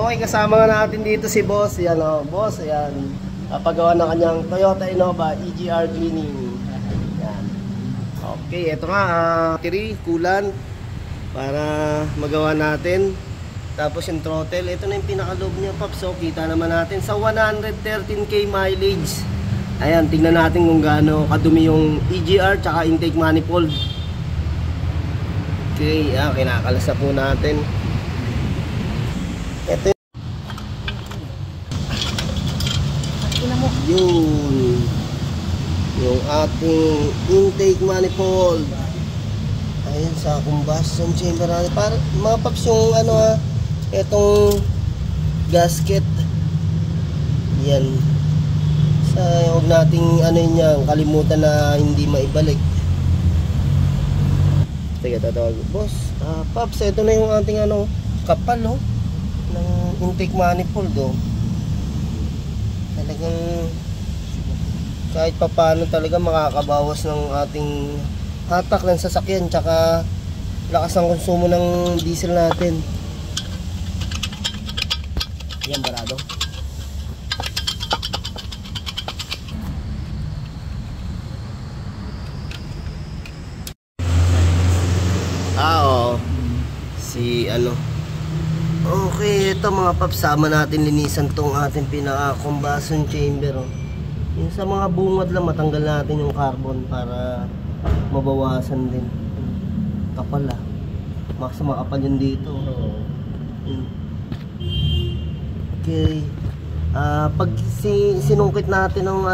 Okay, kasama nga natin dito si Boss. Yan o, Boss, ayan. Papagawa ng kanyang Toyota Innova EGR cleaning. Yan. Okay, ito nga, battery, coolant para magawa natin. Tapos yung throttle, ito na yung pinakaloob niya, Paps. So, kita naman natin sa 113k mileage. Ayan, tingnan natin kung gaano kadumi yung EGR tsaka intake manifold. Okay, kinakalas na po natin. Ito yung ating intake manifold. Ayan, sa combustion chamber natin. Para mga Paps yung itong gasket. Yan. Huwag nating yan, kalimutan na hindi maibalik. Sige, tatawag. Boss, Paps, ito na yung ating kapal ng intake manifold talagang kahit papano talaga makakabawas ng ating hatak ng sasakyan tsaka lakas ng konsumo ng diesel natin. Yan, barado. Si okay, ito mga Paps, sama natin linisan tong ating pinaka-combustion chamber. Yung sa mga bungad lang, matanggal natin yung carbon para mabawasan din. Kapal makapal yun dito. Okay. Pag sinungkit natin ng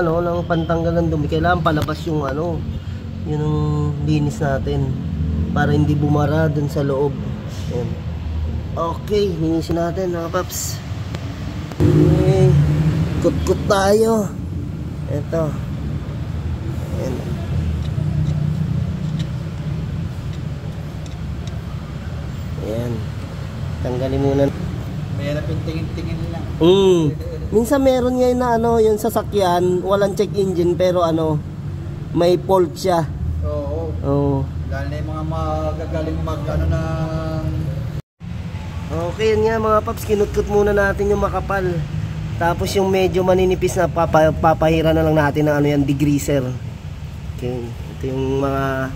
pantanggal ng dumi, kailangan palabas yung yung linis natin para hindi bumara dun sa loob. Ayan. Okay, linisin natin mga Paps. Okay. Kut-kut tayo. Ito. Ayan. Ayan. Tanggalin muna. Mayroon yung tingin-tingin lang. Minsan meron ngayon na yung sasakyan, walang check engine pero may fault siya. Oo. Dahil na yung mga magagaling ng... Okay, yun nga mga Paps, kinutkut muna natin yung makapal. Tapos yung medyo maninipis na papahira na lang natin ng yan, degreaser. Okay, ito yung mga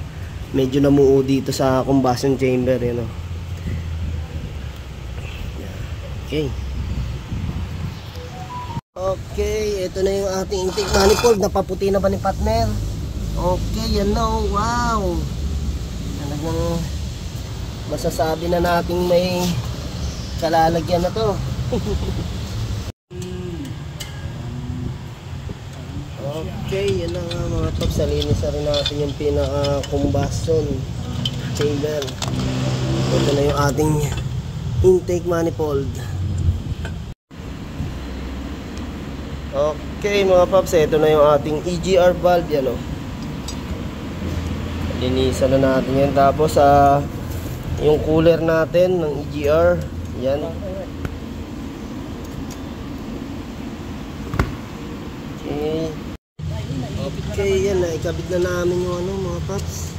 medyo namuo dito sa combustion chamber, Okay. Okay, ito na yung ating intake manifold. Napaputi na ba ni partner? Okay, yan na. Wow. Talagang masasabi na nating may kalalagyan na to. Okay, yan na nga mga Paps. Salinis na rin natin yung pinaka-combustion chamber. Ito na yung ating intake manifold. Okay mga Paps, ito na yung ating EGR valve. Linisan na natin yan. Tapos yung cooler natin ng EGR, yan. Okay, yan na. Ikabit na namin yung mga Paps.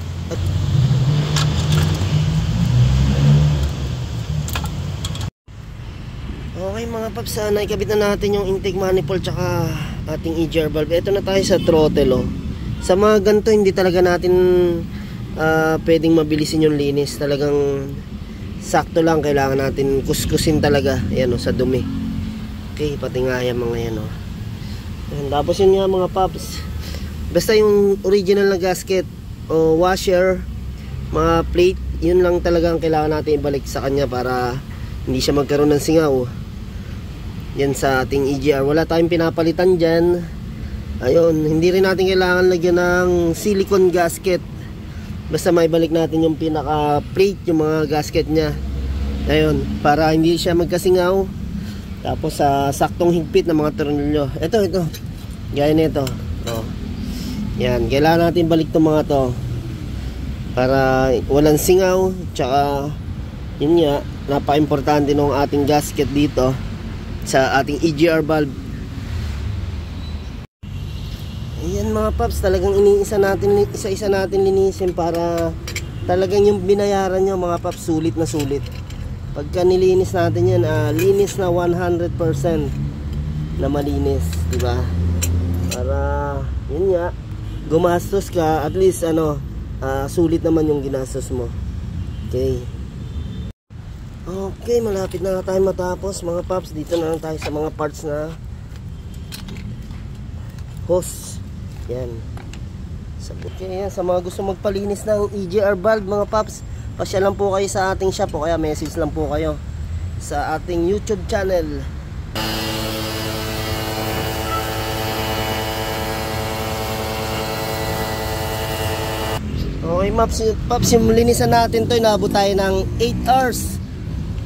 Okay mga Paps, naikabit na natin yung intake manifold tsaka ating EGR valve. Ito na tayo sa throttle. Sa mga ganito, hindi talaga natin pwedeng mabilisin yung linis. Talagang sakto lang, kailangan natin kuskusin talaga. Ayan sa dumi. Okay, pati nga yan mga yan Ayan, tapos yun nga mga Paps, basta yung original na gasket o washer, mga plate, yun lang talagang kailangan natin ibalik sa kanya para hindi siya magkaroon ng singaw. Yan sa ating EGR, wala tayong pinapalitan dyan. Ayun, hindi rin natin kailangan lagyan ng silicone gasket. Basta maibalik natin yung pinaka plate, yung mga gasket nya. Ayun, para hindi siya magkasingaw. Tapos saktong higpit ng mga tornilyo. Ito gaya nito. Yan, kailangan natin balik itong mga to para walang singaw. Tsaka yun nga, napaka-importante ng ating gasket dito sa ating EGR valve. Ayan mga Paps, talagang isa-isa natin linisin para talagang yung binayaran nyo mga Paps, sulit na sulit. Pagka nilinis natin yan, linis na 100% na malinis, di ba? Para yun nga, gumastos ka, at least sulit naman yung ginastos mo. Okay. Okay, malapit na tayo matapos mga paps. Dito na lang tayo sa mga parts na hose. Yan. Okay, yan. Sa mga gusto magpalinis ng EGR valve mga paps, pasya lang po kayo sa ating shop o kaya message lang po kayo sa ating YouTube channel. Okay paps, yung linisan natin to, inabot tayo ng 8 hours,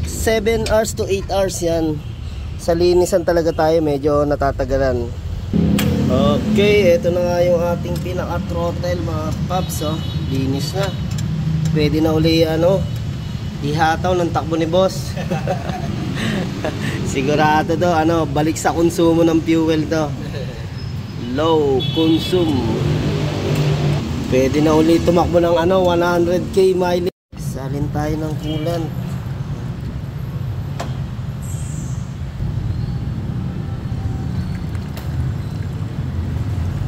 7 hours to 8 hours yan. Sa linisan talaga tayo, medyo natatagalan. Okay, ito na nga yung ating pinaka throttle mga paps, oh. Linis na. Pwede na uli ihataw ng takbo ni boss. Sigurado to, balik sa konsumo ng fuel to. Low consume. Pwede na uli tumakbo ng 100k mileage. Salin tayo ng coolant.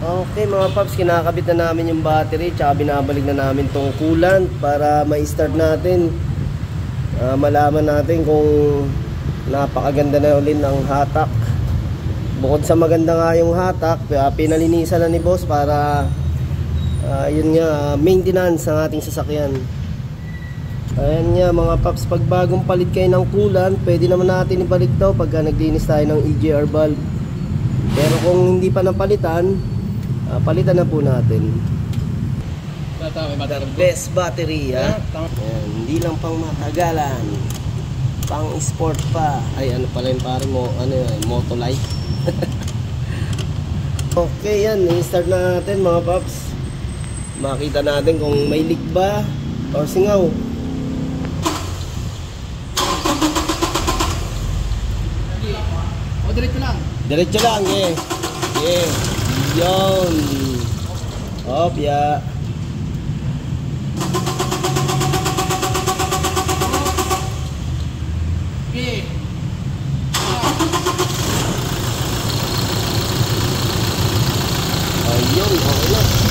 Okay mga paps, kinakabit na namin yung battery, tsaka binabalik na namin tong coolant para ma-start natin. Malaman natin kung napakaganda na ulit ng hatak. Bukod sa maganda nga yung hatak, pinalinisan na ni boss para yun nga, maintenance ng ating sasakyan. Ayan nga mga paps, pag bagong palit kayo ng coolant, pwede naman natin ibalik daw pagka naglinis tayo ng EGR valve. Pero kung hindi pa napalitan, palitan na po natin. The best battery, ha? Ayan, hindi lang pang matagalan, pang sport pa. Ay, pala yung pare mo, Motolite. Okay, yan, i-start na natin mga paps. Makita natin kung may leak ba or singaw. Diretso lang. Diretso lang, eh. Yeah. Yun. Hop, ya. Okay. Ayun, okay na.